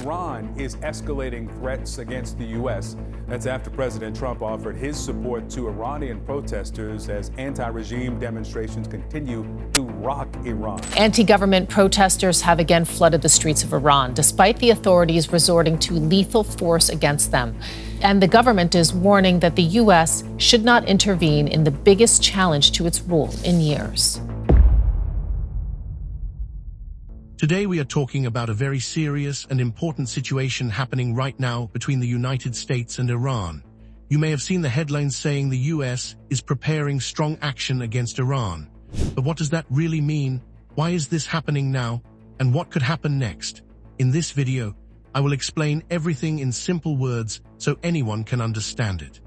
Iran is escalating threats against the U.S. That's after President Trump offered his support to Iranian protesters as anti-regime demonstrations continue to rock Iran. Anti-government protesters have again flooded the streets of Iran, despite the authorities resorting to lethal force against them. And the government is warning that the U.S. should not intervene in the biggest challenge to its rule in years. Today we are talking about a very serious and important situation happening right now between the United States and Iran. You may have seen the headlines saying the US is preparing strong action against Iran. But what does that really mean? Why is this happening now? And what could happen next? In this video, I will explain everything in simple words so anyone can understand it.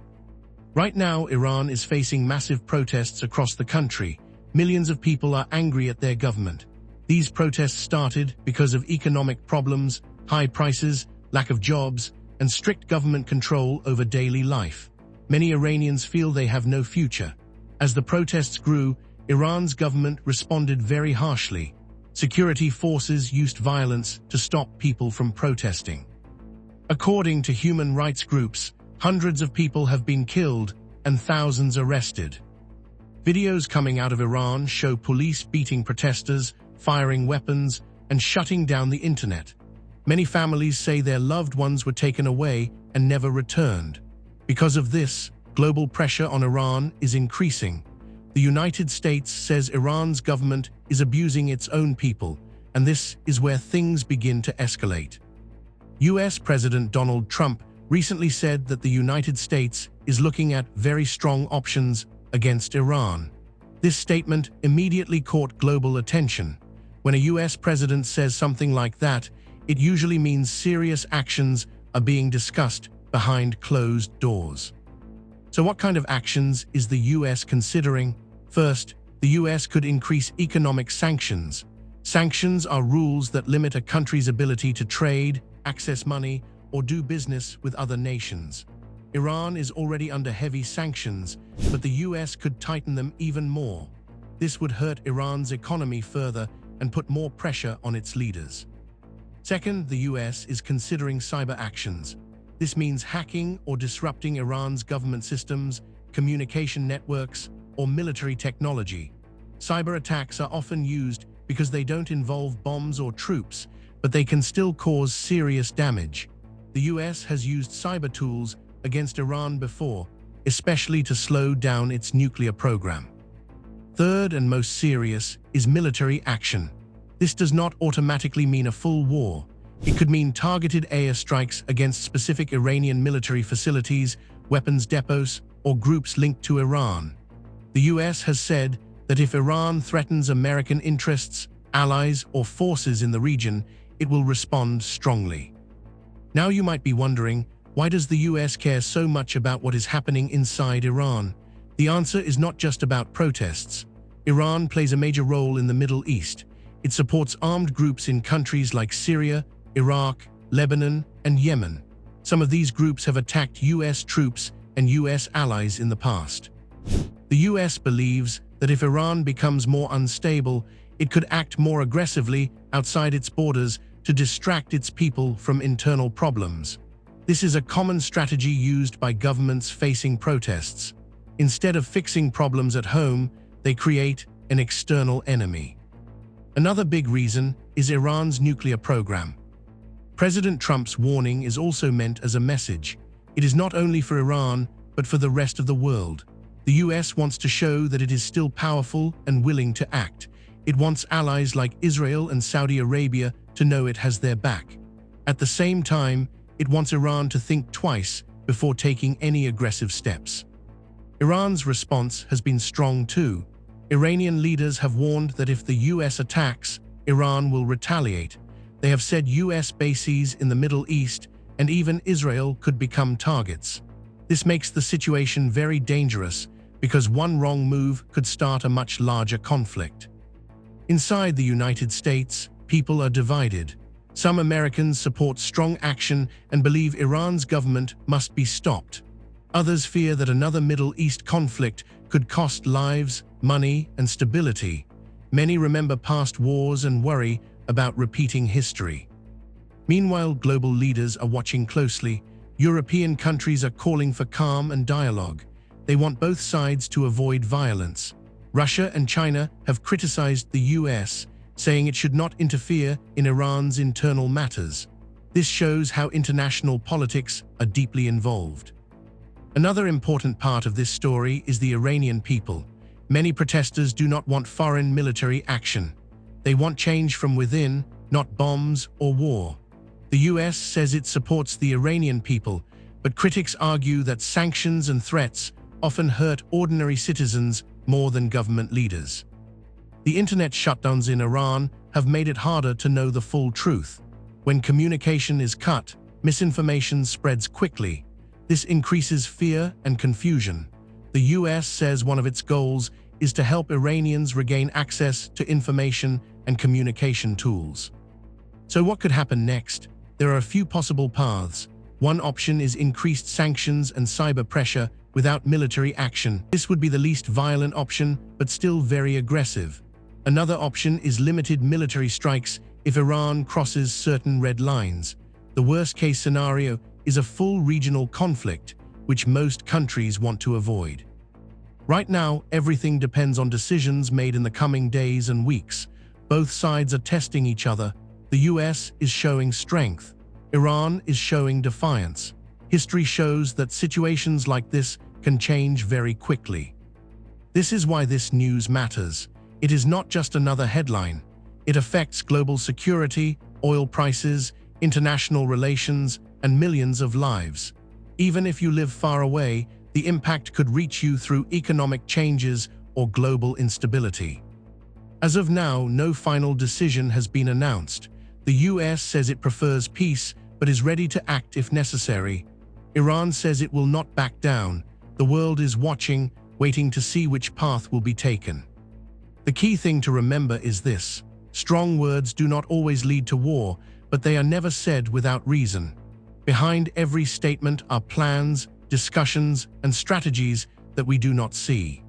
Right now, Iran is facing massive protests across the country. Millions of people are angry at their government. These protests started because of economic problems, high prices, lack of jobs, and strict government control over daily life. Many Iranians feel they have no future. As the protests grew, Iran's government responded very harshly. Security forces used violence to stop people from protesting. According to human rights groups, hundreds of people have been killed and thousands arrested. Videos coming out of Iran show police beating protesters, firing weapons, and shutting down the internet. Many families say their loved ones were taken away and never returned. Because of this, global pressure on Iran is increasing. The United States says Iran's government is abusing its own people, and this is where things begin to escalate. US President Donald Trump recently said that the United States is looking at very strong options against Iran. This statement immediately caught global attention. When a US president says something like that, it usually means serious actions are being discussed behind closed doors. So what kind of actions is the US considering? First, the US could increase economic sanctions. Sanctions are rules that limit a country's ability to trade, access money, or do business with other nations. Iran is already under heavy sanctions, but the US could tighten them even more. This would hurt Iran's economy further and put more pressure on its leaders. Second, the US is considering cyber actions. This means hacking or disrupting Iran's government systems, communication networks, or military technology. Cyber attacks are often used because they don't involve bombs or troops, but they can still cause serious damage. The US has used cyber tools against Iran before, especially to slow down its nuclear program. Third and most serious is military action. This does not automatically mean a full war. It could mean targeted airstrikes against specific Iranian military facilities, weapons depots, or groups linked to Iran. The US has said that if Iran threatens American interests, allies, or forces in the region, it will respond strongly. Now you might be wondering, why does the US care so much about what is happening inside Iran? The answer is not just about protests. Iran plays a major role in the Middle East. It supports armed groups in countries like Syria, Iraq, Lebanon, and Yemen. Some of these groups have attacked US troops and US allies in the past. The US believes that if Iran becomes more unstable, it could act more aggressively outside its borders to distract its people from internal problems. This is a common strategy used by governments facing protests. Instead of fixing problems at home, they create an external enemy. Another big reason is Iran's nuclear program. President Trump's warning is also meant as a message. It is not only for Iran, but for the rest of the world. The US wants to show that it is still powerful and willing to act. It wants allies like Israel and Saudi Arabia to know it has their back. At the same time, it wants Iran to think twice before taking any aggressive steps. Iran's response has been strong too. Iranian leaders have warned that if the US attacks, Iran will retaliate. They have said US bases in the Middle East and even Israel could become targets. This makes the situation very dangerous because one wrong move could start a much larger conflict. Inside the United States, people are divided. Some Americans support strong action and believe Iran's government must be stopped. Others fear that another Middle East conflict could cost lives, money, and stability. Many remember past wars and worry about repeating history. Meanwhile, global leaders are watching closely. European countries are calling for calm and dialogue. They want both sides to avoid violence. Russia and China have criticized the US, saying it should not interfere in Iran's internal matters. This shows how international politics are deeply involved. Another important part of this story is the Iranian people. Many protesters do not want foreign military action. They want change from within, not bombs or war. The US says it supports the Iranian people, but critics argue that sanctions and threats often hurt ordinary citizens more than government leaders. The internet shutdowns in Iran have made it harder to know the full truth. When communication is cut, misinformation spreads quickly. This increases fear and confusion. The US says one of its goals is to help Iranians regain access to information and communication tools. So what could happen next? There are a few possible paths. One option is increased sanctions and cyber pressure without military action. This would be the least violent option, but still very aggressive. Another option is limited military strikes if Iran crosses certain red lines. The worst-case scenario is a full regional conflict, which most countries want to avoid. Right now, everything depends on decisions made in the coming days and weeks. Both sides are testing each other. The US is showing strength. Iran is showing defiance. History shows that situations like this can change very quickly. This is why this news matters. It is not just another headline. It affects global security, oil prices, international relations, and millions of lives. Even if you live far away, the impact could reach you through economic changes or global instability. As of now, no final decision has been announced. The US says it prefers peace, but is ready to act if necessary. Iran says it will not back down. The world is watching, waiting to see which path will be taken. The key thing to remember is this: strong words do not always lead to war, but they are never said without reason. Behind every statement are plans, discussions, and strategies that we do not see.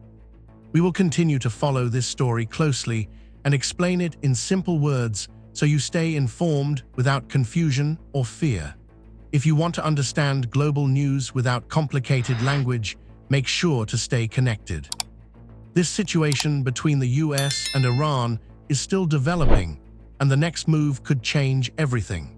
We will continue to follow this story closely and explain it in simple words so you stay informed without confusion or fear. If you want to understand global news without complicated language, make sure to stay connected. This situation between the US and Iran is still developing, and the next move could change everything.